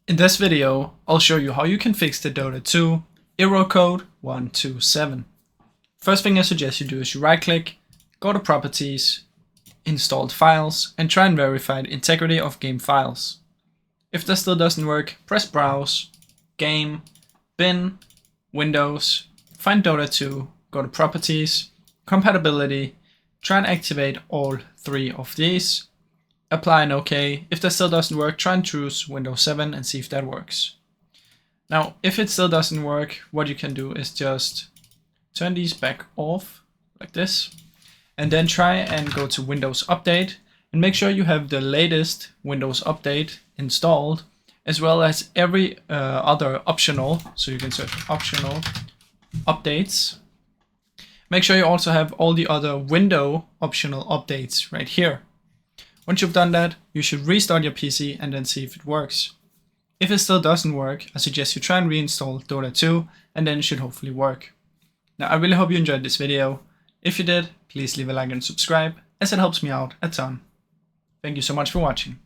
In this video, I'll show you how you can fix the Dota 2 error code 127. First thing I suggest you do is you right click, go to properties, installed files, and try and verify the integrity of game files. If this still doesn't work, press browse, game, bin, Windows, find Dota 2, go to properties, compatibility, try and activate all three of these. Apply and OK. If that still doesn't work, try and choose Windows 7 and see if that works. Now, if it still doesn't work, what you can do is just turn these back off like this, and then try and go to Windows Update and make sure you have the latest Windows Update installed, as well as every other optional. So you can search optional updates. Make sure you also have all the other window optional updates right here. Once you've done that, you should restart your PC and then see if it works. If it still doesn't work, I suggest you try and reinstall Dota 2 and then it should hopefully work. Now, I really hope you enjoyed this video. If you did, please leave a like and subscribe, as it helps me out a ton. Thank you so much for watching.